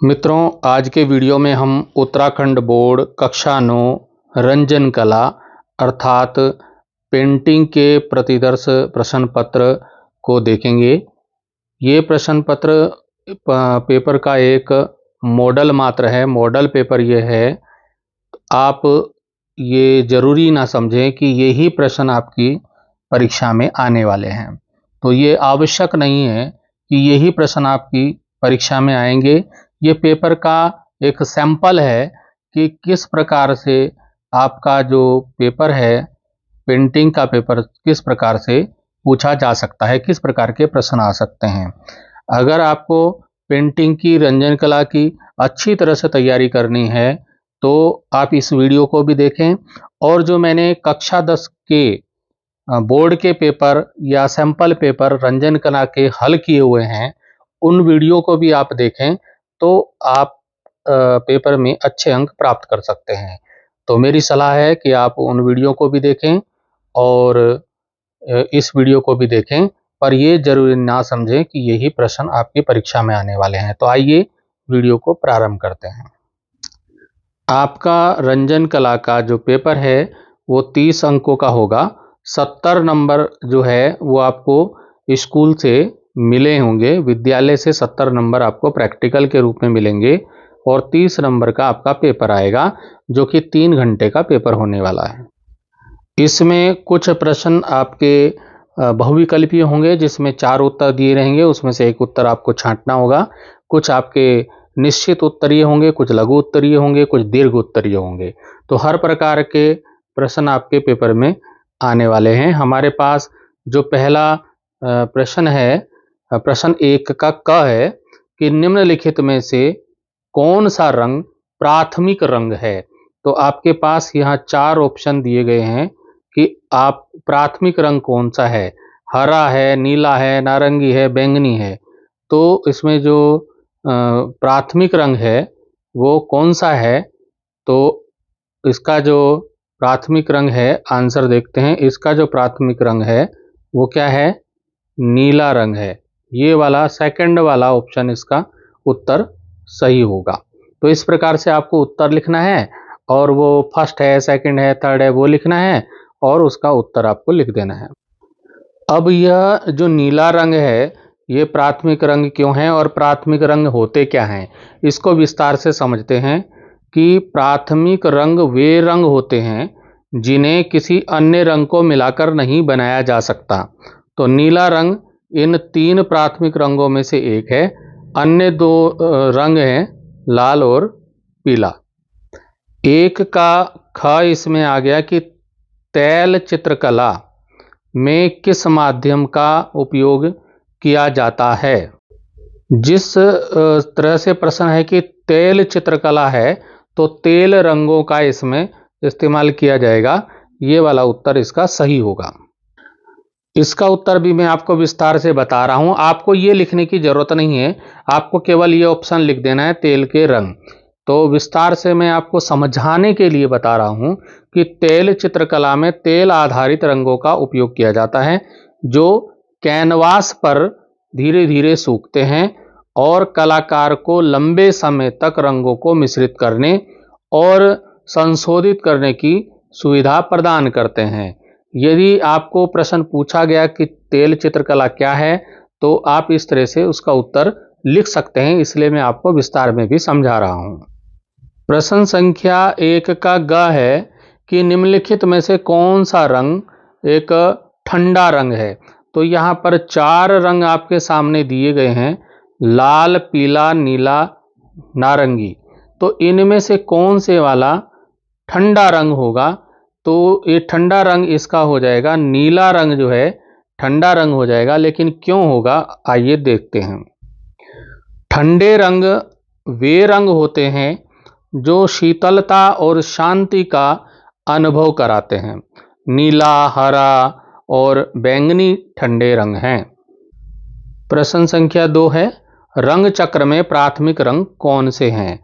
मित्रों, आज के वीडियो में हम उत्तराखंड बोर्ड कक्षा 9 रंजन कला अर्थात पेंटिंग के प्रतिदर्श प्रश्न पत्र को देखेंगे। ये प्रश्न पत्र पेपर का एक मॉडल मात्र है, मॉडल पेपर ये है। आप ये जरूरी ना समझें कि यही प्रश्न आपकी परीक्षा में आने वाले हैं। तो ये आवश्यक नहीं है कि यही प्रश्न आपकी परीक्षा में आएंगे। ये पेपर का एक सैंपल है कि किस प्रकार से आपका जो पेपर है, पेंटिंग का पेपर किस प्रकार से पूछा जा सकता है, किस प्रकार के प्रश्न आ सकते हैं। अगर आपको पेंटिंग की, रंजन कला की अच्छी तरह से तैयारी करनी है तो आप इस वीडियो को भी देखें। और जो मैंने कक्षा 10 के बोर्ड के पेपर या सैंपल पेपर रंजन कला के हल किए हुए हैं, उन वीडियो को भी आप देखें तो आप पेपर में अच्छे अंक प्राप्त कर सकते हैं। तो मेरी सलाह है कि आप उन वीडियो को भी देखें और इस वीडियो को भी देखें, पर ये जरूरी ना समझें कि यही प्रश्न आपकी परीक्षा में आने वाले हैं। तो आइए वीडियो को प्रारंभ करते हैं। आपका रंजन कला का जो पेपर है वो 30 अंकों का होगा। 70 नंबर जो है वो आपको स्कूल से मिले होंगे, विद्यालय से 70 नंबर आपको प्रैक्टिकल के रूप में मिलेंगे और 30 नंबर का आपका पेपर आएगा, जो कि 3 घंटे का पेपर होने वाला है। इसमें कुछ प्रश्न आपके बहुविकल्पीय होंगे, जिसमें 4 उत्तर दिए रहेंगे, उसमें से एक उत्तर आपको छांटना होगा। कुछ आपके निश्चित उत्तरीय होंगे, कुछ लघु उत्तरीय होंगे, कुछ दीर्घ उत्तरीय होंगे। तो हर प्रकार के प्रश्न आपके पेपर में आने वाले हैं। हमारे पास जो पहला प्रश्न है, प्रश्न 1 का क है कि निम्नलिखित में से कौन सा रंग प्राथमिक रंग है। तो आपके पास यहाँ 4 ऑप्शन दिए गए हैं कि आप प्राथमिक रंग कौन सा है। हरा है, नीला है, नारंगी है, बैंगनी है। तो इसमें जो प्राथमिक रंग है वो कौन सा है, तो इसका जो प्राथमिक रंग है, आंसर देखते हैं। इसका जो प्राथमिक रंग है वो क्या है? नीला रंग है। ये वाला सेकंड वाला ऑप्शन इसका उत्तर सही होगा। तो इस प्रकार से आपको उत्तर लिखना है और वो फर्स्ट है, सेकंड है, थर्ड है, वो लिखना है और उसका उत्तर आपको लिख देना है। अब यह जो नीला रंग है ये प्राथमिक रंग क्यों है और प्राथमिक रंग होते क्या हैं, इसको विस्तार से समझते हैं। कि प्राथमिक रंग वे रंग होते हैं जिन्हें किसी अन्य रंग को मिलाकर नहीं बनाया जा सकता। तो नीला रंग इन 3 प्राथमिक रंगों में से एक है। अन्य 2 रंग हैं लाल और पीला। 1 का ख इसमें आ गया कि तैल चित्रकला में किस माध्यम का उपयोग किया जाता है। जिस तरह से प्रश्न है कि तेल चित्रकला है तो तेल रंगों का इसमें इस्तेमाल किया जाएगा, ये वाला उत्तर इसका सही होगा। इसका उत्तर भी मैं आपको विस्तार से बता रहा हूं, आपको ये लिखने की जरूरत नहीं है, आपको केवल ये ऑप्शन लिख देना है, तेल के रंग। तो विस्तार से मैं आपको समझाने के लिए बता रहा हूं कि तेल चित्रकला में तेल आधारित रंगों का उपयोग किया जाता है, जो कैनवास पर धीरे धीरे सूखते हैं और कलाकार को लंबे समय तक रंगों को मिश्रित करने और संशोधित करने की सुविधा प्रदान करते हैं। यदि आपको प्रश्न पूछा गया कि तेल चित्रकला क्या है, तो आप इस तरह से उसका उत्तर लिख सकते हैं, इसलिए मैं आपको विस्तार में भी समझा रहा हूं। प्रश्न संख्या 1 का ग है कि निम्नलिखित में से कौन सा रंग एक ठंडा रंग है। तो यहाँ पर 4 रंग आपके सामने दिए गए हैं, लाल, पीला, नीला, नारंगी। तो इनमें से कौन से वाला ठंडा रंग होगा, तो ये ठंडा रंग इसका हो जाएगा, नीला रंग जो है ठंडा रंग हो जाएगा। लेकिन क्यों होगा, आइए देखते हैं। ठंडे रंग वे रंग होते हैं जो शीतलता और शांति का अनुभव कराते हैं। नीला, हरा और बैंगनी ठंडे रंग हैं। प्रश्न संख्या 2 है, रंग चक्र में प्राथमिक रंग कौन से हैं।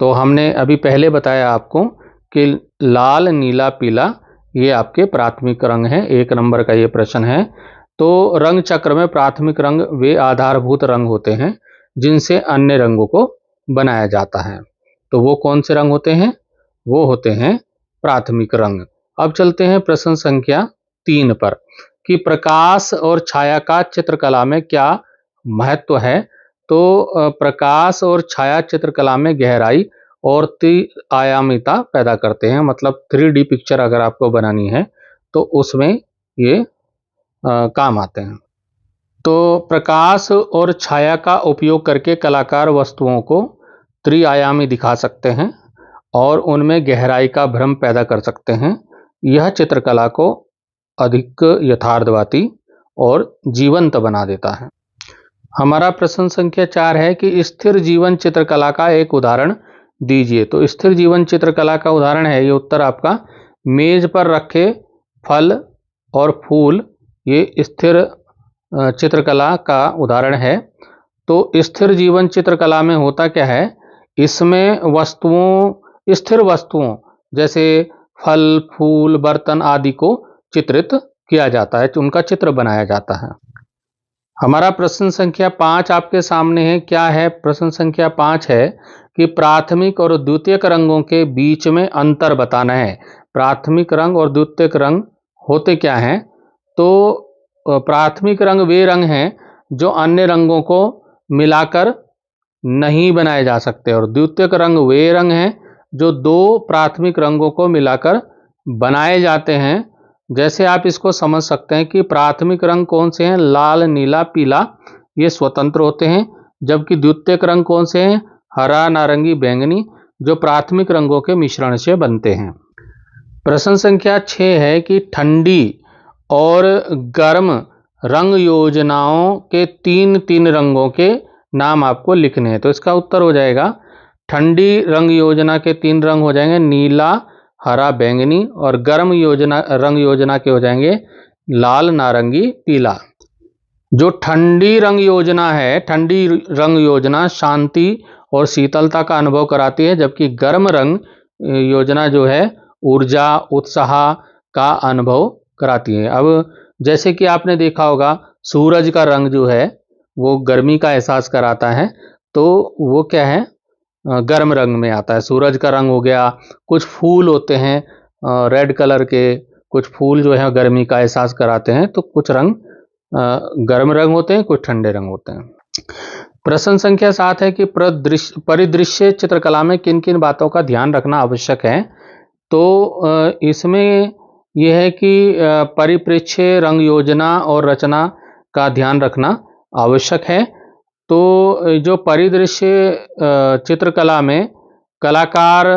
तो हमने अभी पहले बताया आपको कि लाल, नीला, पीला ये आपके प्राथमिक रंग हैं। 1 नंबर का ये प्रश्न है। तो रंग चक्र में प्राथमिक रंग वे आधारभूत रंग होते हैं जिनसे अन्य रंगों को बनाया जाता है। तो वो कौन से रंग होते हैं? वो होते हैं प्राथमिक रंग। अब चलते हैं प्रश्न संख्या 3 पर कि प्रकाश और छाया का चित्रकला में क्या महत्व है। तो प्रकाश और छाया चित्रकला में गहराई और त्रिआयामिता पैदा करते हैं। मतलब 3D पिक्चर अगर आपको बनानी है तो उसमें ये काम आते हैं। तो प्रकाश और छाया का उपयोग करके कलाकार वस्तुओं को त्रिआयामी दिखा सकते हैं और उनमें गहराई का भ्रम पैदा कर सकते हैं। यह चित्रकला को अधिक यथार्थवादी और जीवंत बना देता है। हमारा प्रश्न संख्या 4 है कि स्थिर जीवन चित्रकला का एक उदाहरण दीजिए। तो स्थिर जीवन चित्रकला का उदाहरण है, ये उत्तर आपका मेज पर रखे फल और फूल, ये स्थिर चित्रकला का उदाहरण है। तो स्थिर जीवन चित्रकला में होता क्या है, इसमें वस्तुओं, स्थिर वस्तुओं जैसे फल, फूल, बर्तन आदि को चित्रित किया जाता है, उनका चित्र बनाया जाता है। हमारा प्रश्न संख्या 5 आपके सामने है। क्या है? प्रश्न संख्या 5 है कि प्राथमिक और द्वितीयक रंगों के बीच में अंतर बताना है। प्राथमिक रंग और द्वितीयक रंग होते क्या हैं? तो प्राथमिक रंग वे रंग हैं जो अन्य रंगों को मिलाकर नहीं बनाए जा सकते और द्वितीयक रंग वे रंग हैं जो दो प्राथमिक रंगों को मिलाकर बनाए जाते हैं। जैसे आप इसको समझ सकते हैं कि प्राथमिक रंग कौन से हैं? लाल, नीला, पीला, ये स्वतंत्र होते हैं। जबकि द्वितीयक रंग कौन से हैं? हरा, नारंगी, बैंगनी, जो प्राथमिक रंगों के मिश्रण से बनते हैं। प्रश्न संख्या 6 है कि ठंडी और गर्म रंग योजनाओं के तीन रंगों के नाम आपको लिखने हैं। तो इसका उत्तर हो जाएगा, ठंडी रंग योजना के 3 रंग हो जाएंगे नीला, हरा, बैंगनी, और गर्म रंग योजना के हो जाएंगे लाल, नारंगी, पीला। जो ठंडी रंग योजना है, ठंडी रंग योजना शांति और शीतलता का अनुभव कराती है, जबकि गर्म रंग योजना जो है ऊर्जा, उत्साह का अनुभव कराती है। अब जैसे कि आपने देखा होगा, सूरज का रंग जो है वो गर्मी का एहसास कराता है, तो वो क्या है? गर्म रंग में आता है। सूरज का रंग हो गया। कुछ फूल होते हैं रेड कलर के, कुछ फूल जो है गर्मी का एहसास कराते हैं। तो कुछ रंग गर्म रंग होते हैं, कुछ ठंडे रंग होते हैं। प्रश्न संख्या 7 है कि परिदृश्य चित्रकला में किन किन बातों का ध्यान रखना आवश्यक है। तो इसमें यह है कि परिप्रेक्ष्य, रंग योजना और रचना का ध्यान रखना आवश्यक है। तो जो परिदृश्य चित्रकला में कलाकार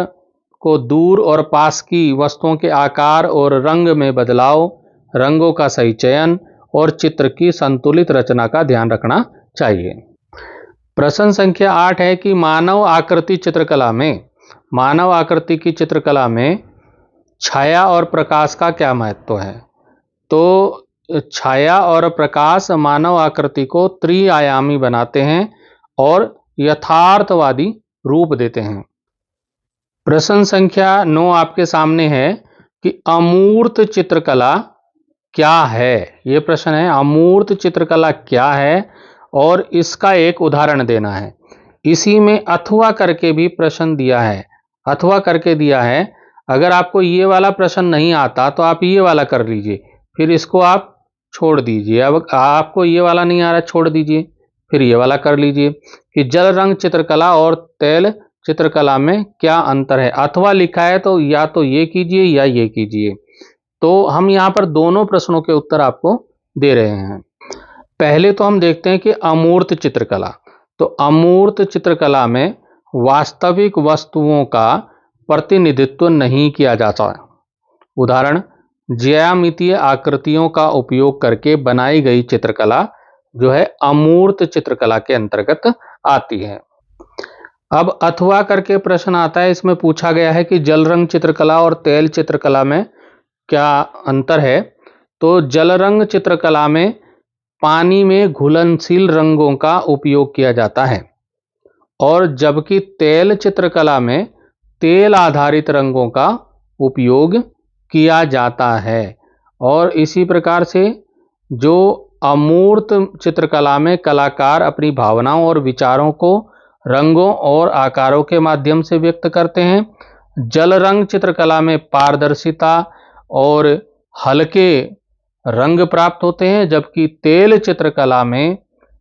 को दूर और पास की वस्तुओं के आकार और रंग में बदलाव, रंगों का सही चयन और चित्र की संतुलित रचना का ध्यान रखना चाहिए। प्रश्न संख्या 8 है कि मानव आकृति की चित्रकला में छाया और प्रकाश का क्या महत्व है। तो छाया और प्रकाश मानव आकृति को त्रिआयामी बनाते हैं और यथार्थवादी रूप देते हैं। प्रश्न संख्या 9 आपके सामने है कि अमूर्त चित्रकला क्या है। ये प्रश्न है, अमूर्त चित्रकला क्या है और इसका एक उदाहरण देना है। इसी में अथवा करके भी प्रश्न दिया है, अथवा करके दिया है। अगर आपको ये वाला प्रश्न नहीं आता तो आप ये वाला कर लीजिए, फिर इसको आप छोड़ दीजिए। अब आपको ये वाला नहीं आ रहा, छोड़ दीजिए, फिर ये वाला कर लीजिए कि जल रंग चित्रकला और तेल चित्रकला में क्या अंतर है। अथवा लिखा है तो या तो ये कीजिए या ये कीजिए। तो हम यहाँ पर दोनों प्रश्नों के उत्तर आपको दे रहे हैं। पहले तो हम देखते हैं कि अमूर्त चित्रकला। तो अमूर्त चित्रकला में वास्तविक वस्तुओं का प्रतिनिधित्व नहीं किया जाता। उदाहरण, ज्यामितीय आकृतियों का उपयोग करके बनाई गई चित्रकला जो है अमूर्त चित्रकला के अंतर्गत आती है। अब अथवा करके प्रश्न आता है, इसमें पूछा गया है कि जल रंग चित्रकला और तेल चित्रकला में क्या अंतर है। तो जल रंग चित्रकला में पानी में घुलनशील रंगों का उपयोग किया जाता है और जबकि तेल चित्रकला में तेल आधारित रंगों का उपयोग किया जाता है। और इसी प्रकार से जो अमूर्त चित्रकला में कलाकार अपनी भावनाओं और विचारों को रंगों और आकारों के माध्यम से व्यक्त करते हैं। जल रंग चित्रकला में पारदर्शिता और हल्के रंग प्राप्त होते हैं, जबकि तेल चित्रकला में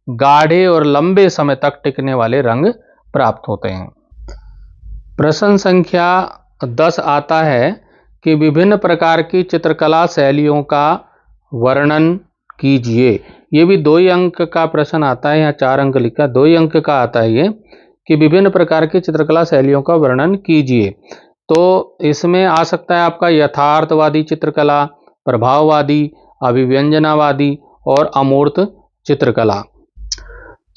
गाढ़े और लंबे समय तक टिकने वाले रंग प्राप्त होते हैं। प्रश्न संख्या 10 आता है कि विभिन्न प्रकार की चित्रकला शैलियों का वर्णन कीजिए। ये भी 2 ही अंक का प्रश्न आता है, यहाँ 4 अंक लिखा, 2 ही अंक का आता है ये कि विभिन्न प्रकार की चित्रकला शैलियों का वर्णन कीजिए। तो इसमें आ सकता है आपका यथार्थवादी चित्रकला, प्रभाववादी, अभिव्यंजनावादी और अमूर्त चित्रकला।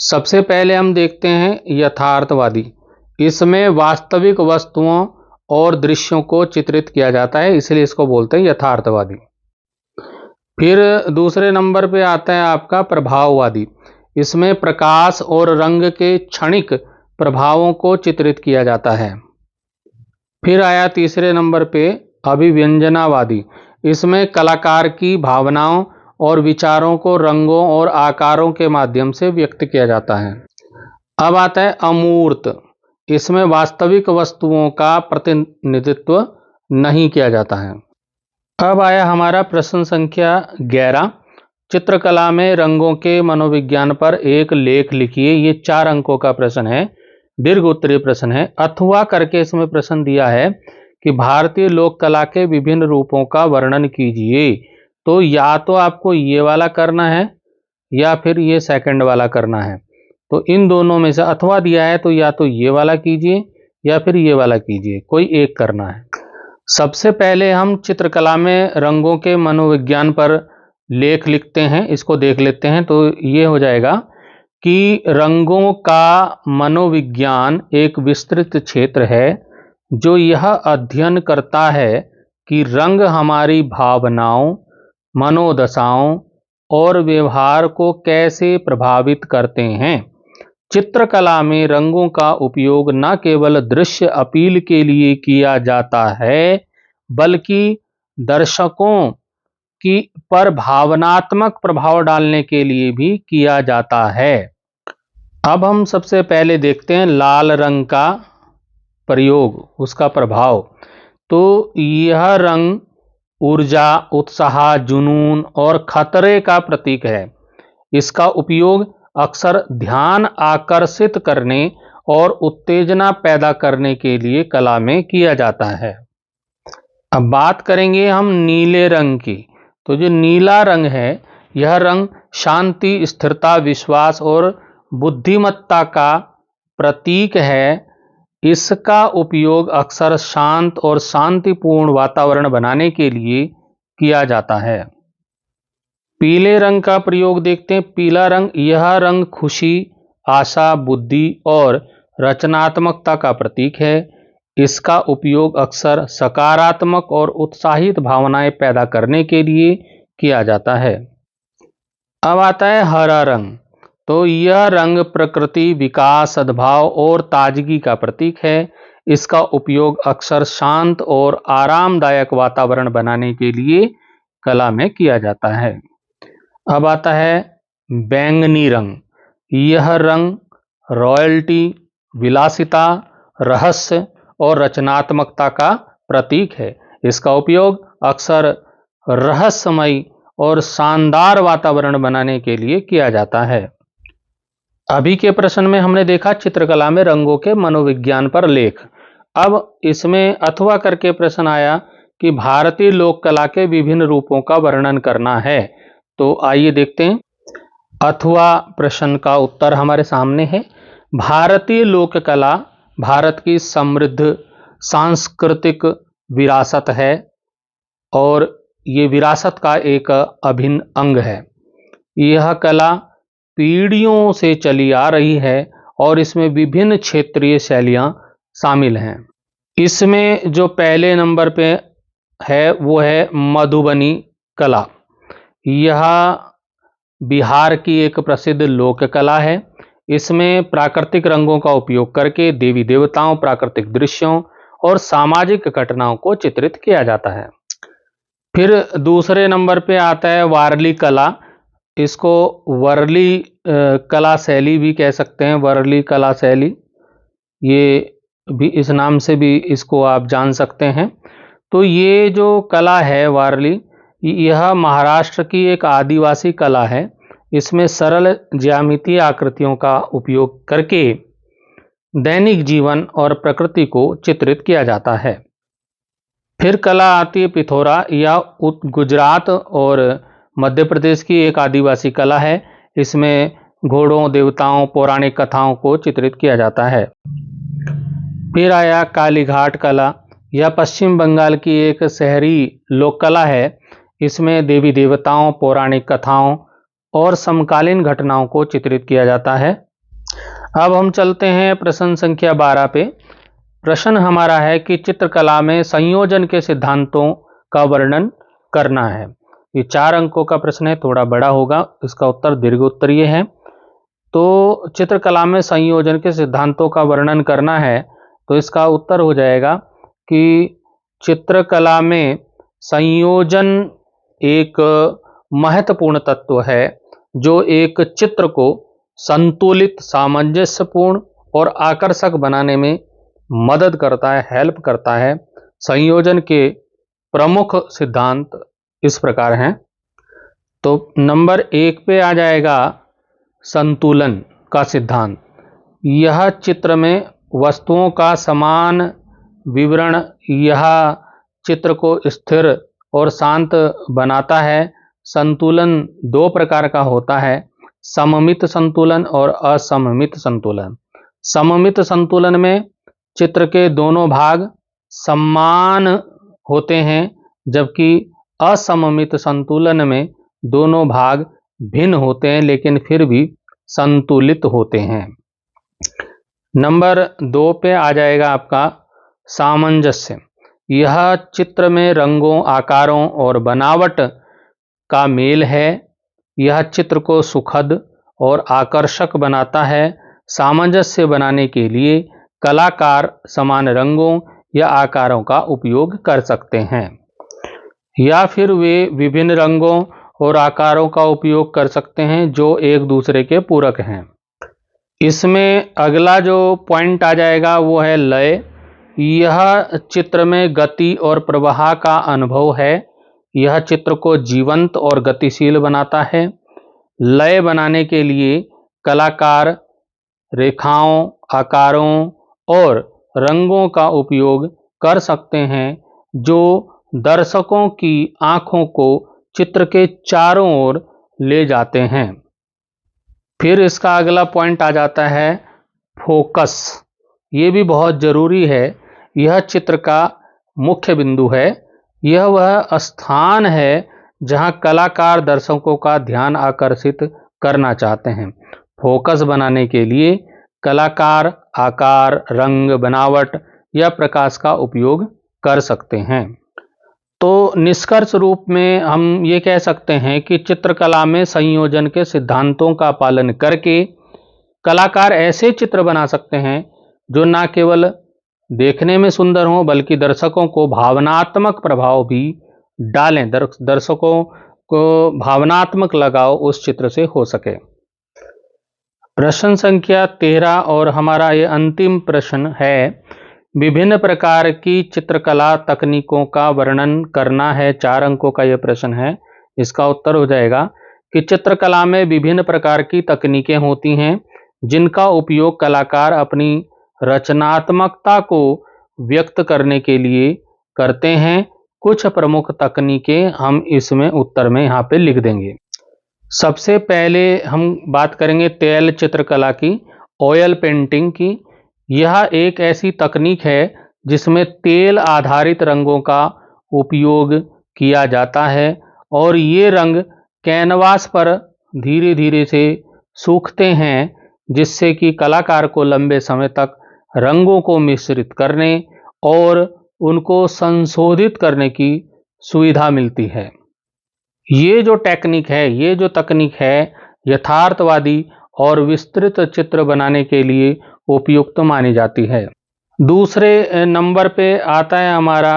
सबसे पहले हम देखते हैं यथार्थवादी। इसमें वास्तविक वस्तुओं और दृश्यों को चित्रित किया जाता है, इसलिए इसको बोलते हैं यथार्थवादी। फिर दूसरे नंबर पे आता है आपका प्रभाववादी। इसमें प्रकाश और रंग के क्षणिक प्रभावों को चित्रित किया जाता है। फिर आया तीसरे नंबर पे अभिव्यंजनावादी। इसमें कलाकार की भावनाओं और विचारों को रंगों और आकारों के माध्यम से व्यक्त किया जाता है। अब आता है अमूर्त। इसमें वास्तविक वस्तुओं का प्रतिनिधित्व नहीं किया जाता है। अब आया हमारा प्रश्न संख्या 11। चित्रकला में रंगों के मनोविज्ञान पर एक लेख लिखिए। ये 4 अंकों का प्रश्न है, दीर्घ उत्तरीय प्रश्न है। अथवा करके इसमें प्रश्न दिया है कि भारतीय लोक कला के विभिन्न रूपों का वर्णन कीजिए। तो या तो आपको ये वाला करना है या फिर ये सेकंड वाला करना है। तो इन दोनों में से अथवा दिया है तो या तो ये वाला कीजिए या फिर ये वाला कीजिए, कोई एक करना है। सबसे पहले हम चित्रकला में रंगों के मनोविज्ञान पर लेख लिखते हैं, इसको देख लेते हैं। तो ये हो जाएगा कि रंगों का मनोविज्ञान एक विस्तृत क्षेत्र है जो यह अध्ययन करता है कि रंग हमारी भावनाओं, मनोदशाओं और व्यवहार को कैसे प्रभावित करते हैं। चित्रकला में रंगों का उपयोग न केवल दृश्य अपील के लिए किया जाता है बल्कि दर्शकों की पर भावनात्मक प्रभाव डालने के लिए भी किया जाता है। अब हम सबसे पहले देखते हैं लाल रंग का प्रयोग, उसका प्रभाव। तो यह रंग ऊर्जा, उत्साह, जुनून और खतरे का प्रतीक है। इसका उपयोग अक्सर ध्यान आकर्षित करने और उत्तेजना पैदा करने के लिए कला में किया जाता है। अब बात करेंगे हम नीले रंग की। तो जो नीला रंग है, यह रंग शांति, स्थिरता, विश्वास और बुद्धिमत्ता का प्रतीक है। इसका उपयोग अक्सर शांत और शांतिपूर्ण वातावरण बनाने के लिए किया जाता है। पीले रंग का प्रयोग देखते हैं। पीला रंग, यह रंग खुशी, आशा, बुद्धि और रचनात्मकता का प्रतीक है। इसका उपयोग अक्सर सकारात्मक और उत्साहित भावनाएं पैदा करने के लिए किया जाता है। अब आता है हरा रंग। तो यह रंग प्रकृति, विकास, सद्भाव और ताजगी का प्रतीक है। इसका उपयोग अक्सर शांत और आरामदायक वातावरण बनाने के लिए कला में किया जाता है। अब आता है बैंगनी रंग। यह रंग रॉयल्टी, विलासिता, रहस्य और रचनात्मकता का प्रतीक है। इसका उपयोग अक्सर रहस्यमय और शानदार वातावरण बनाने के लिए किया जाता है। अभी के प्रश्न में हमने देखा चित्रकला में रंगों के मनोविज्ञान पर लेख। अब इसमें अथवा करके प्रश्न आया कि भारतीय लोक कला के विभिन्न रूपों का वर्णन करना है। तो आइए देखते हैं। अथवा प्रश्न का उत्तर हमारे सामने है। भारतीय लोक कला भारत की समृद्ध सांस्कृतिक विरासत है और ये विरासत का एक अभिन्न अंग है। यह कला पीढ़ियों से चली आ रही है और इसमें विभिन्न क्षेत्रीय शैलियाँ शामिल हैं। इसमें जो पहले नंबर पे है वो है मधुबनी कला। यह बिहार की एक प्रसिद्ध लोक कला है। इसमें प्राकृतिक रंगों का उपयोग करके देवी देवताओं, प्राकृतिक दृश्यों और सामाजिक घटनाओं को चित्रित किया जाता है। फिर दूसरे नंबर पे आता है वारली कला। इसको वर्ली कला शैली भी कह सकते हैं, वर्ली कला शैली। ये भी इस नाम से भी इसको आप जान सकते हैं। तो ये जो कला है वारली, यह महाराष्ट्र की एक आदिवासी कला है। इसमें सरल ज्यामितीय आकृतियों का उपयोग करके दैनिक जीवन और प्रकृति को चित्रित किया जाता है। फिर कला आती है पिथौरा, या गुजरात और मध्य प्रदेश की एक आदिवासी कला है। इसमें घोड़ों, देवताओं, पौराणिक कथाओं को चित्रित किया जाता है। फिर आया कालीघाट कला। यह पश्चिम बंगाल की एक शहरी लोक कला है। इसमें देवी देवताओं, पौराणिक कथाओं और समकालीन घटनाओं को चित्रित किया जाता है। अब हम चलते हैं प्रश्न संख्या 12 पे। प्रश्न हमारा है कि चित्रकला में संयोजन के सिद्धांतों का वर्णन करना है। ये 4 अंकों का प्रश्न है, थोड़ा बड़ा होगा। इसका उत्तर दीर्घ उत्तरीय है। तो चित्रकला में संयोजन के सिद्धांतों का वर्णन करना है, तो इसका उत्तर हो जाएगा कि चित्रकला में संयोजन एक महत्वपूर्ण तत्व है जो एक चित्र को संतुलित, सामंजस्यपूर्ण और आकर्षक बनाने में मदद करता है, हेल्प करता है। संयोजन के प्रमुख सिद्धांत इस प्रकार हैं। तो नंबर 1 पे आ जाएगा संतुलन का सिद्धांत। यह चित्र में वस्तुओं का समान विवरण यह चित्र को स्थिर और शांत बनाता है। संतुलन 2 प्रकार का होता है, सममित संतुलन और असममित संतुलन। सममित संतुलन में चित्र के दोनों भाग समान होते हैं, जबकि असममित संतुलन में दोनों भाग भिन्न होते हैं लेकिन फिर भी संतुलित होते हैं। नंबर 2 पे आ जाएगा आपका सामंजस्य। यह चित्र में रंगों, आकारों और बनावट का मेल है। यह चित्र को सुखद और आकर्षक बनाता है। सामंजस्य बनाने के लिए कलाकार समान रंगों या आकारों का उपयोग कर सकते हैं, या फिर वे विभिन्न रंगों और आकारों का उपयोग कर सकते हैं जो एक दूसरे के पूरक हैं। इसमें अगला जो पॉइंट आ जाएगा वो है लय। यह चित्र में गति और प्रवाह का अनुभव है। यह चित्र को जीवंत और गतिशील बनाता है। लय बनाने के लिए कलाकार रेखाओं, आकारों और रंगों का उपयोग कर सकते हैं जो दर्शकों की आंखों को चित्र के चारों ओर ले जाते हैं। फिर इसका अगला पॉइंट आ जाता है फोकस। ये भी बहुत जरूरी है। यह चित्र का मुख्य बिंदु है। यह वह स्थान है जहां कलाकार दर्शकों का ध्यान आकर्षित करना चाहते हैं। फोकस बनाने के लिए कलाकार आकार, रंग, बनावट या प्रकाश का उपयोग कर सकते हैं। तो निष्कर्ष रूप में हम ये कह सकते हैं कि चित्रकला में संयोजन के सिद्धांतों का पालन करके कलाकार ऐसे चित्र बना सकते हैं जो न केवल देखने में सुंदर हों बल्कि दर्शकों को भावनात्मक प्रभाव भी डालें, दर्शकों को भावनात्मक लगाव उस चित्र से हो सके। प्रश्न संख्या 13 और हमारा ये अंतिम प्रश्न है, विभिन्न प्रकार की चित्रकला तकनीकों का वर्णन करना है। 4 अंकों का यह प्रश्न है। इसका उत्तर हो जाएगा कि चित्रकला में विभिन्न प्रकार की तकनीकें होती हैं जिनका उपयोग कलाकार अपनी रचनात्मकता को व्यक्त करने के लिए करते हैं। कुछ प्रमुख तकनीकें हम इसमें उत्तर में यहाँ पे लिख देंगे। सबसे पहले हम बात करेंगे तेल चित्रकला की, ऑयल पेंटिंग की। यह एक ऐसी तकनीक है जिसमें तेल आधारित रंगों का उपयोग किया जाता है और ये रंग कैनवास पर धीरे धीरे से सूखते हैं, जिससे कि कलाकार को लंबे समय तक रंगों को मिश्रित करने और उनको संशोधित करने की सुविधा मिलती है। ये जो तकनीक है यथार्थवादी और विस्तृत चित्र बनाने के लिए उपयुक्त मानी जाती है। दूसरे नंबर पे आता है हमारा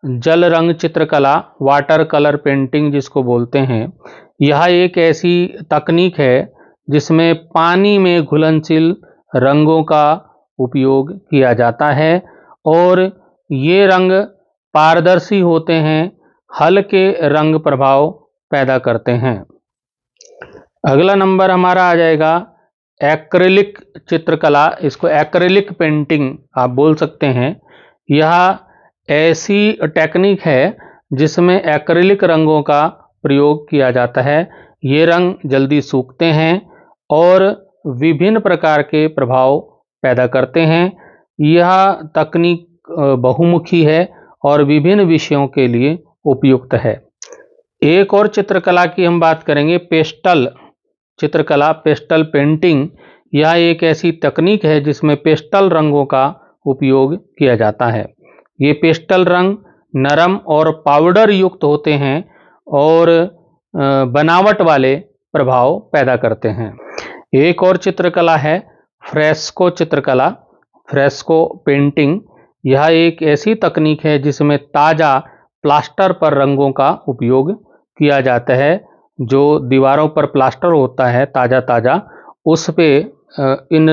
जल रंग चित्रकला, वाटर कलर पेंटिंग जिसको बोलते हैं। यह एक ऐसी तकनीक है जिसमें पानी में घुलनशील रंगों का उपयोग किया जाता है और ये रंग पारदर्शी होते हैं, हल्के रंग प्रभाव पैदा करते हैं। अगला नंबर हमारा आ जाएगा एक्रिलिक चित्रकला। इसको एक्रिलिक पेंटिंग आप बोल सकते हैं। यह ऐसी टेक्निक है जिसमें एक्रिलिक रंगों का प्रयोग किया जाता है। ये रंग जल्दी सूखते हैं और विभिन्न प्रकार के प्रभाव पैदा करते हैं। यह तकनीक बहुमुखी है और विभिन्न विषयों के लिए उपयुक्त है। एक और चित्रकला की हम बात करेंगे, पेस्टल चित्रकला, पेस्टल पेंटिंग। यह एक ऐसी तकनीक है जिसमें पेस्टल रंगों का उपयोग किया जाता है। ये पेस्टल रंग नरम और पाउडर युक्त होते हैं और बनावट वाले प्रभाव पैदा करते हैं। एक और चित्रकला है फ्रेस्को चित्रकला, फ्रेस्को पेंटिंग। यह एक ऐसी तकनीक है जिसमें ताज़ा प्लास्टर पर रंगों का उपयोग किया जाता है। जो दीवारों पर प्लास्टर होता है ताज़ा उस पे इन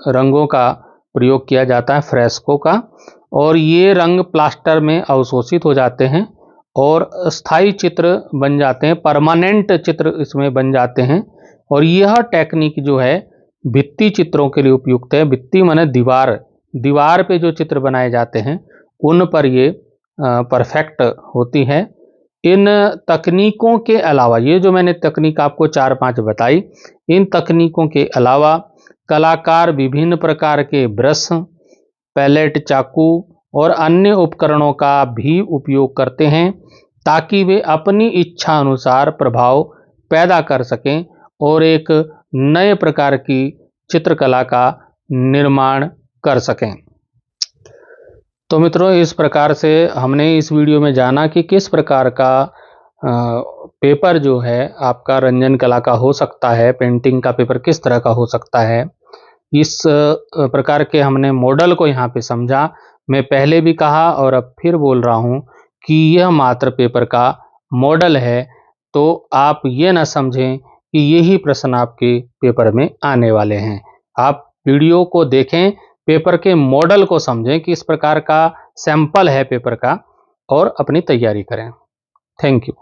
रंगों का प्रयोग किया जाता है, फ्रेस्को का। और ये रंग प्लास्टर में अवशोषित हो जाते हैं और स्थायी चित्र बन जाते हैं, परमानेंट चित्र इसमें बन जाते हैं। और यह टेक्निक जो है भित्ति चित्रों के लिए उपयुक्त है। भित्ति माने दीवार पे जो चित्र बनाए जाते हैं उन पर ये परफेक्ट होती है। इन तकनीकों के अलावा, ये जो मैंने तकनीक आपको 4-5 बताई, इन तकनीकों के अलावा कलाकार विभिन्न प्रकार के ब्रश, पैलेट, चाकू और अन्य उपकरणों का भी उपयोग करते हैं ताकि वे अपनी इच्छा अनुसार प्रभाव पैदा कर सकें और एक नए प्रकार की चित्रकला का निर्माण कर सकें। तो मित्रों, इस प्रकार से हमने इस वीडियो में जाना कि किस प्रकार का पेपर जो है आपका रंजन कला का हो सकता है, पेंटिंग का पेपर किस तरह का हो सकता है। इस प्रकार के हमने मॉडल को यहाँ पे समझा। मैं पहले भी कहा और अब फिर बोल रहा हूँ कि यह मात्र पेपर का मॉडल है, तो आप ये ना समझें कि यही प्रश्न आपके पेपर में आने वाले हैं। आप वीडियो को देखें, पेपर के मॉडल को समझें कि इस प्रकार का सैंपल है पेपर का, और अपनी तैयारी करें। Thank you.